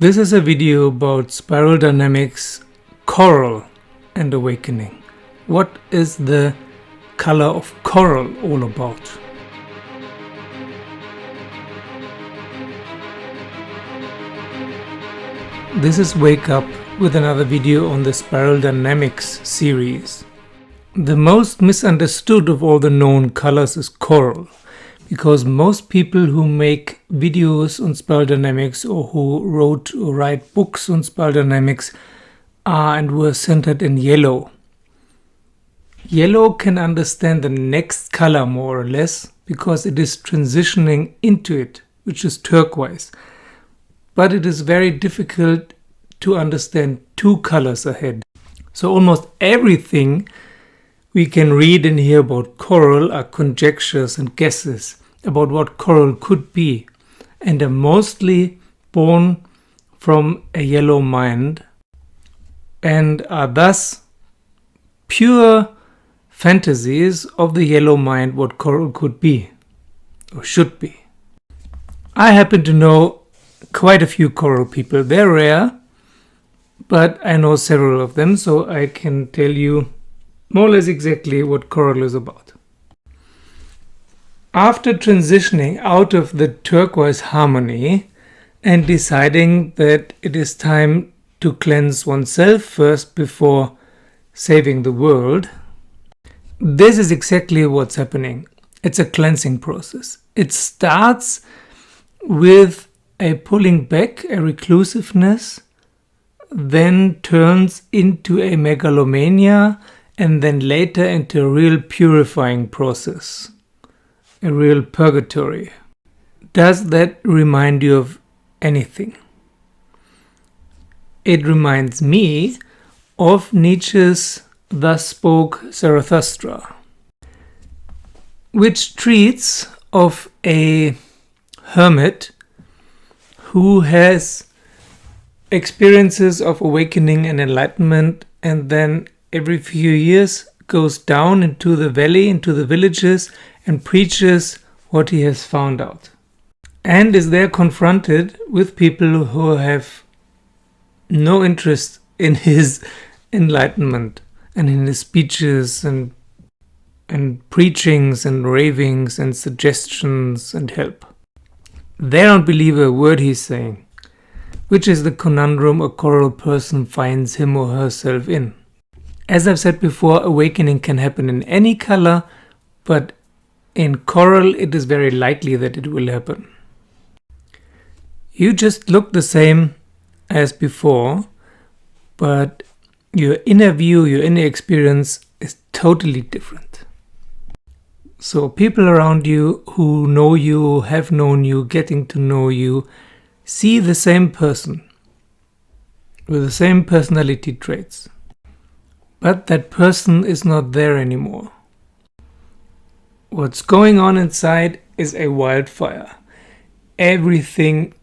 This is a video about spiral dynamics, coral and awakening. What is the color of coral all about? This is Wake Up with another video on the spiral dynamics series. The most misunderstood of all the known colors is coral, because most people who make videos on spiral dynamics or who wrote or write books on spiral dynamics are and were centered in yellow. Yellow can understand the next color more or less because it is transitioning into it, which is turquoise. But it is very difficult to understand two colors ahead. So almost everything we can read and hear about coral are conjectures and guesses about what coral could be, and are mostly born from a yellow mind and are thus pure fantasies of the yellow mind what coral could be or should be. I happen to know quite a few coral people. They're rare, but I know several of them, so I can tell you more or less exactly what coral is about. After transitioning out of the turquoise harmony and deciding that it is time to cleanse oneself first before saving the world, this is exactly what's happening. It's a cleansing process. It starts with a pulling back, a reclusiveness, then turns into a megalomania, and then later into a real purifying process, a real purgatory. Does that remind you of anything? It reminds me of Nietzsche's Thus Spoke Zarathustra, which treats of a hermit who has experiences of awakening and enlightenment, and then every few years goes down into the valley, into the villages, and preaches what he has found out. And is there confronted with people who have no interest in his enlightenment and in his speeches and preachings and ravings and suggestions and help. They don't believe a word he's saying, which is the conundrum a coral person finds him or herself in. As I've said before, awakening can happen in any color, but in coral it is very likely that it will happen. You just look the same as before, but your inner view, your inner experience is totally different. So people around you who know you, have known you, getting to know you, see the same person with the same personality traits. But that person is not there anymore. What's going on inside is a wildfire. Everything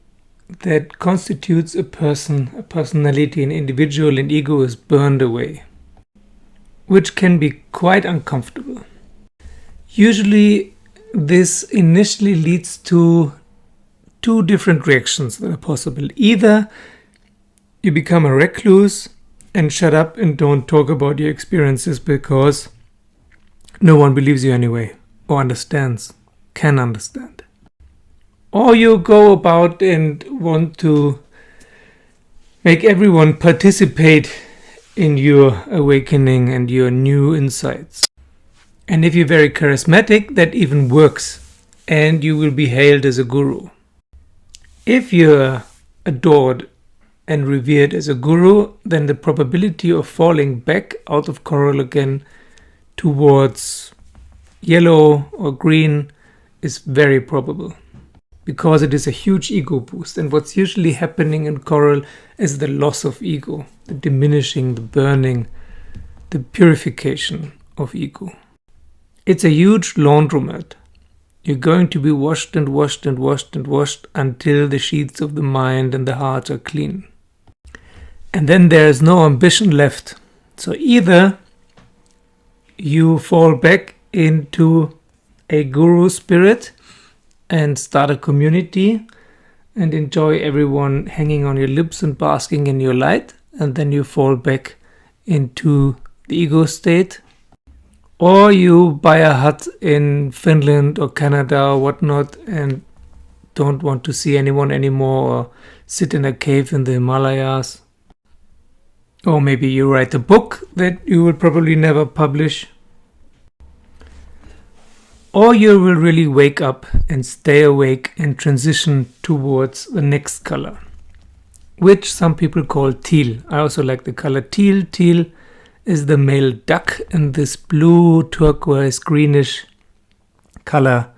that constitutes a person, a personality, an individual, an ego is burned away, which can be quite uncomfortable. Usually this initially leads to two different reactions that are possible. Either you become a recluse and shut up and don't talk about your experiences because no one believes you anyway, or understands, can understand. Or you go about and want to make everyone participate in your awakening and your new insights. And if you're very charismatic, that even works, and you will be hailed as a guru. If you're adored and revered as a guru, then the probability of falling back out of coral again towards yellow or green is very probable, because it is a huge ego boost. And what's usually happening in coral is the loss of ego, the diminishing, the burning, the purification of ego. It's a huge laundromat. You're going to be washed and washed and washed and washed until the sheets of the mind and the heart are clean. And then there is no ambition left. So either you fall back into a guru spirit and start a community and enjoy everyone hanging on your lips and basking in your light, and then you fall back into the ego state. Or you buy a hut in Finland or Canada or whatnot and don't want to see anyone anymore, or sit in a cave in the Himalayas. Or maybe you write a book that you will probably never publish. Or you will really wake up and stay awake and transition towards the next color, which some people call teal. I also like the color teal. Teal is the male duck in this blue, turquoise, greenish color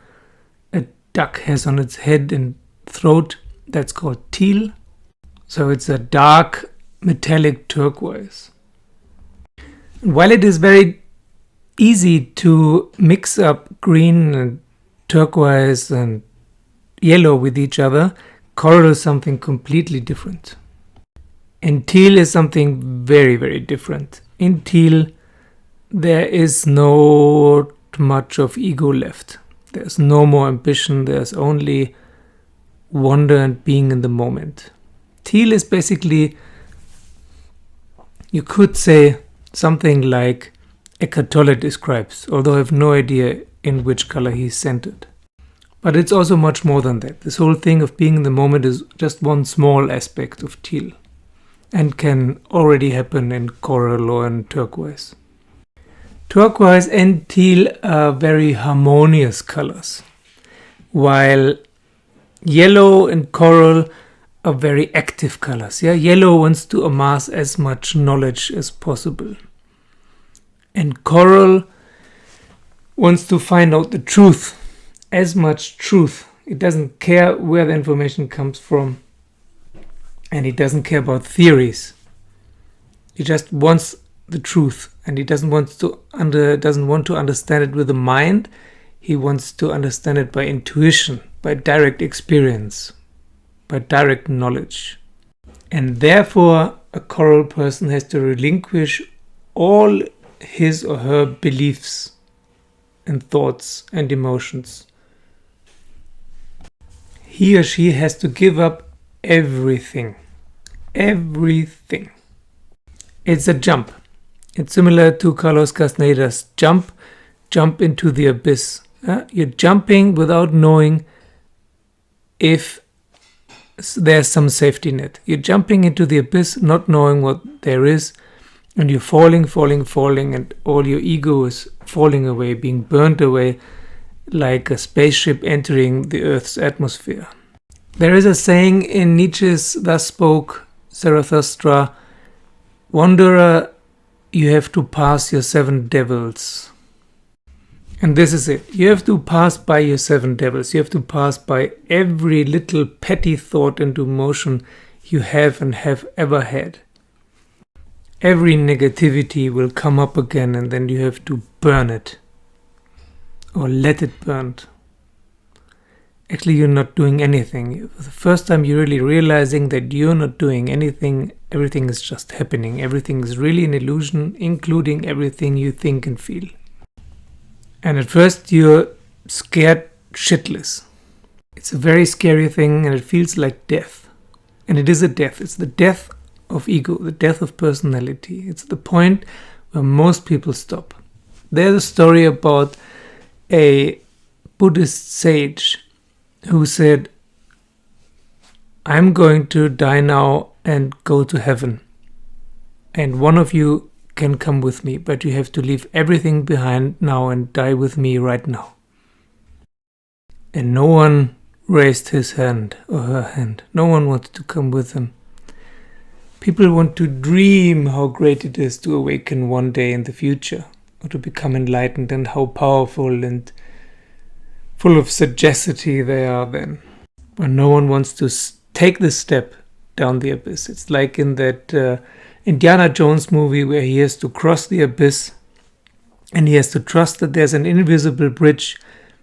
a duck has on its head and throat. That's called teal. So it's a dark metallic turquoise. While it is very easy to mix up green and turquoise and yellow with each other, coral is something completely different. And teal is something very, very different. In teal, there is not much of ego left. There's no more ambition. There's only wonder and being in the moment. Teal is basically, you could say, something like Eckhart Tolle describes, although I have no idea in which color he's centered. But it's also much more than that. This whole thing of being in the moment is just one small aspect of teal, and can already happen in coral or in turquoise. Turquoise and teal are very harmonious colors, while yellow and coral are very active colors. Yeah, yellow wants to amass as much knowledge as possible, and coral wants to find out the truth, as much truth. It doesn't care where the information comes from, and it doesn't care about theories. It just wants the truth, and he doesn't want to understand it with the mind. He wants to understand it by intuition, by direct experience, by direct knowledge. And therefore, a coral person has to relinquish all his or her beliefs and thoughts and emotions. He or she has to give up everything. Everything. It's a jump. It's similar to Carlos Castaneda's jump into the abyss. You're jumping without knowing if there's some safety net. You're jumping into the abyss not knowing what there is, and you're falling, and all your ego is falling away, being burnt away like a spaceship entering the Earth's atmosphere. There is a saying in Nietzsche's Thus Spoke Zarathustra, "Wanderer, you have to pass your 7 devils." And this is it. You have to pass by your 7 devils. You have to pass by every little petty thought and emotion you have and have ever had. Every negativity will come up again, and then you have to burn it. Or let it burn. Actually, you're not doing anything. For the first time, you're really realizing that you're not doing anything. Everything is just happening. Everything is really an illusion, including everything you think and feel. And at first, you're scared shitless. It's a very scary thing, and it feels like death. And it is a death. It's the death of ego, the death of personality. It's the point where most people stop. There's a story about a Buddhist sage who said, "I'm going to die now and go to heaven. And one of you can come with me, but you have to leave everything behind now and die with me right now." And no one raised his hand or her hand. No one wanted to come with him. People want to dream how great it is to awaken one day in the future, or to become enlightened, and how powerful and full of sagacity they are then. But no one wants to take the step down the abyss. It's like in that Indiana Jones movie where he has to cross the abyss, and he has to trust that there's an invisible bridge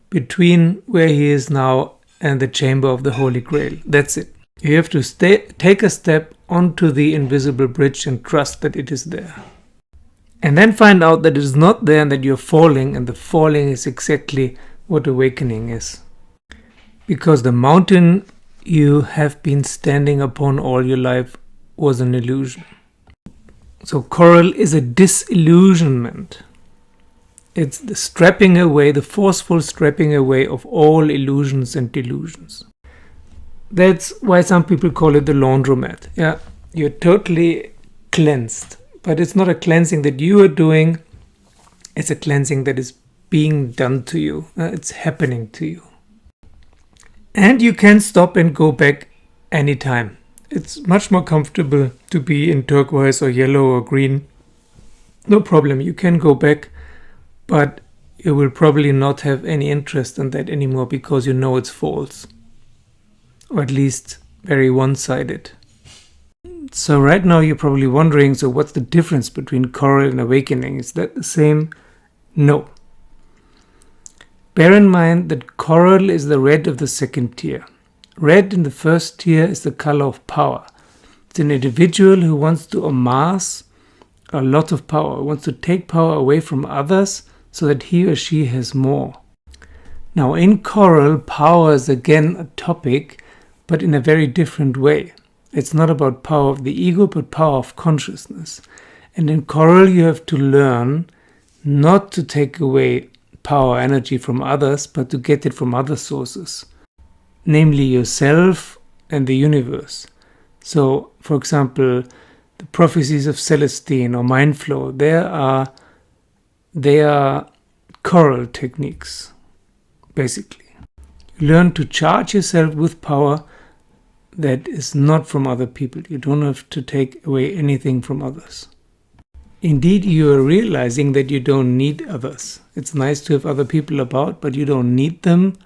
between where he is now and the chamber of the Holy Grail. That's it. You have to take a step onto the invisible bridge and trust that it is there. And then find out that it is not there and that you're falling, and the falling is exactly what awakening is. Because the mountain you have been standing upon all your life was an illusion. So coral is a disillusionment. It's the stripping away, the forceful stripping away of all illusions and delusions. That's why some people call it the laundromat. Yeah, you're totally cleansed. But it's not a cleansing that you are doing. It's a cleansing that is being done to you. It's happening to you. And you can stop and go back anytime. It's much more comfortable to be in turquoise or yellow or green. No problem, you can go back, but you will probably not have any interest in that anymore because you know it's false. Or at least very one-sided. So right now you're probably wondering, so what's the difference between coral and awakening? Is that the same? No. Bear in mind that coral is the red of the second tier. Red in the first tier is the color of power. It's an individual who wants to amass a lot of power, wants to take power away from others so that he or she has more. Now in coral, power is again a topic, but in a very different way. It's not about power of the ego, but power of consciousness. And in coral, you have to learn not to take away power, energy from others, but to get it from other sources, namely yourself and the universe. So, for example, the prophecies of Celestine or mind flow, they are coral techniques, basically. You learn to charge yourself with power that is not from other people. You don't have to take away anything from others. Indeed, you are realizing that you don't need others. It's nice to have other people about, but you don't need them.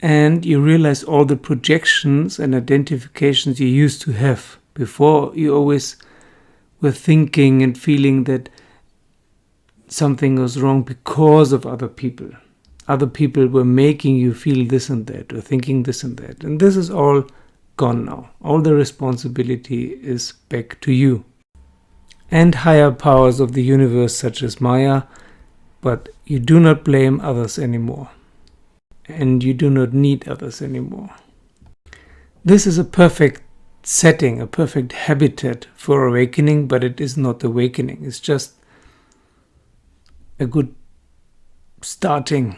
And you realize all the projections and identifications you used to have. Before, you always were thinking and feeling that something was wrong because of other people. Other people were making you feel this and that, or thinking this and that. And this is all gone now. All the responsibility is back to you. And higher powers of the universe such as Maya, but you do not blame others anymore. And you do not need others anymore. This is a perfect setting, a perfect habitat for awakening, but it is not awakening. It's just a good starting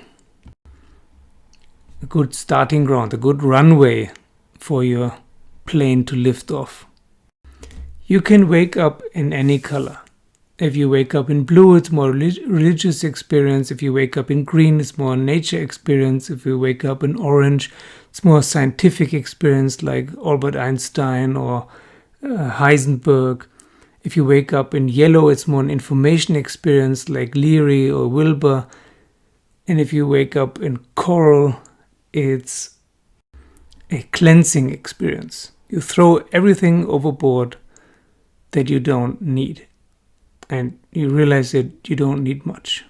ground, a good runway for your plane to lift off. You can wake up in any color. If you wake up in blue, it's more religious experience. If you wake up in green, it's more nature experience. If you wake up in orange, it's more scientific experience like Albert Einstein or Heisenberg. If you wake up in yellow, it's more an information experience like Leary or Wilber. And if you wake up in coral, it's a cleansing experience. You throw everything overboard that you don't need. And you realize that you don't need much.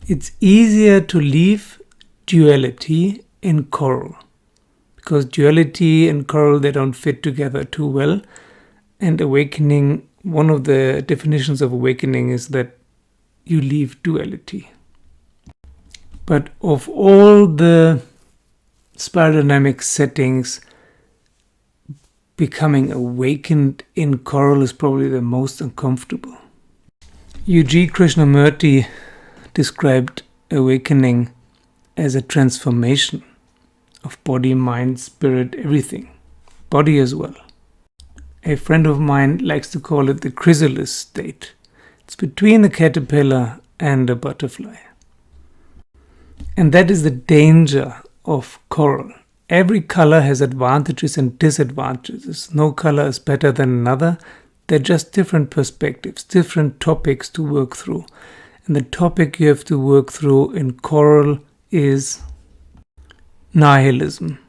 It's easier to leave duality in coral. Because duality and coral, they don't fit together too well. And awakening, one of the definitions of awakening is that you leave duality. But of all the spiral dynamic settings, becoming awakened in coral is probably the most uncomfortable. U.G. Krishnamurti described awakening as a transformation of body, mind, spirit, everything. Body as well. A friend of mine likes to call it the chrysalis state. It's between the caterpillar and the butterfly. And that is the danger of coral. Every color has advantages and disadvantages. No color is better than another. They're just different perspectives, different topics to work through. And the topic you have to work through in coral is nihilism.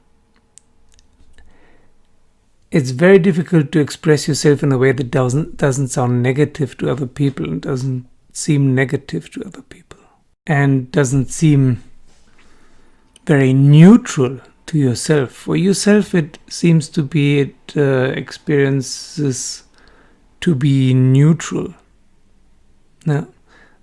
It's very difficult to express yourself in a way that doesn't sound negative to other people and doesn't seem negative to other people. And doesn't seem very neutral to yourself. For yourself, it seems to be, it experiences to be neutral. Now,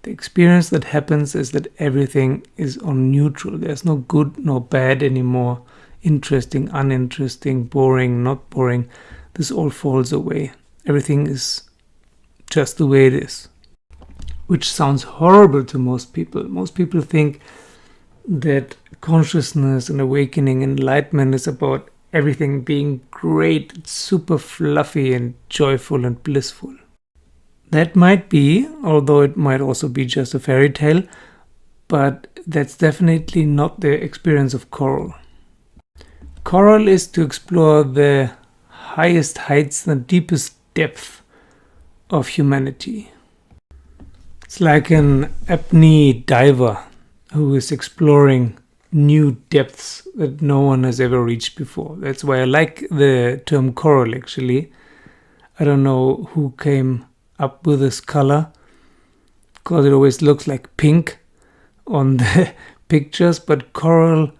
the experience that happens is that everything is on neutral. There's no good nor bad anymore interesting, uninteresting, boring, not boring. This all falls away. Everything is just the way it is. Which sounds horrible to most people. Most people think that consciousness and awakening and enlightenment is about everything being great, super fluffy and joyful and blissful. That might be, although it might also be just a fairy tale, but that's definitely not the experience of coral. Coral is to explore the highest heights and deepest depth of humanity. It's like an apnea diver who is exploring new depths that no one has ever reached before. That's why I like the term coral, actually. I don't know who came up with this color, because it always looks like pink on the pictures, but coral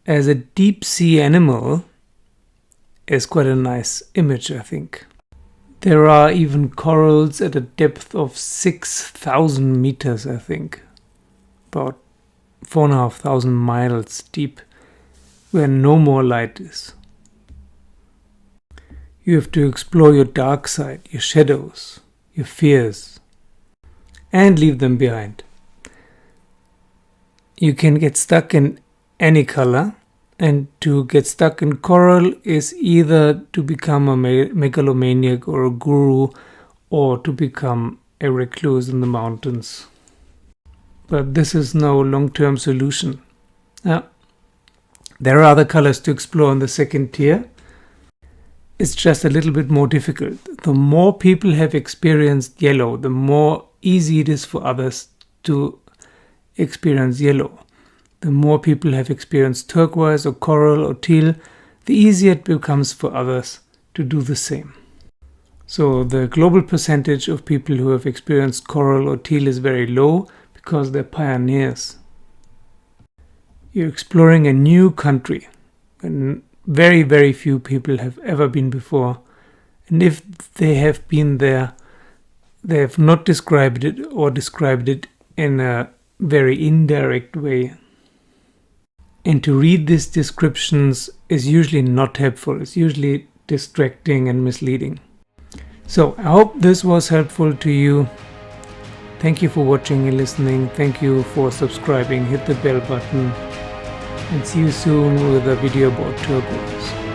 as a deep sea animal is quite a nice image, I think. There are even corals at a depth of 6,000 meters, I think, about 4,500 miles deep, where no more light is. You have to explore your dark side, your shadows, your fears, and leave them behind. You can get stuck in any color, and to get stuck in coral is either to become a megalomaniac or a guru, or to become a recluse in the mountains. But this is no long-term solution. There are other colors to explore in the second tier. It's just a little bit more difficult. The more people have experienced yellow, the more easy it is for others to experience yellow. The more people have experienced turquoise or coral or teal, the easier it becomes for others to do the same. So the global percentage of people who have experienced coral or teal is very low because they're pioneers. You're exploring a new country and very, very few people have ever been before. And if they have been there, they have not described it or described it in a very indirect way. And to read these descriptions is usually not helpful. It's usually distracting and misleading. So I hope this was helpful to you. Thank you for watching and listening. Thank you for subscribing. Hit the bell button. And see you soon with a video about turquoise.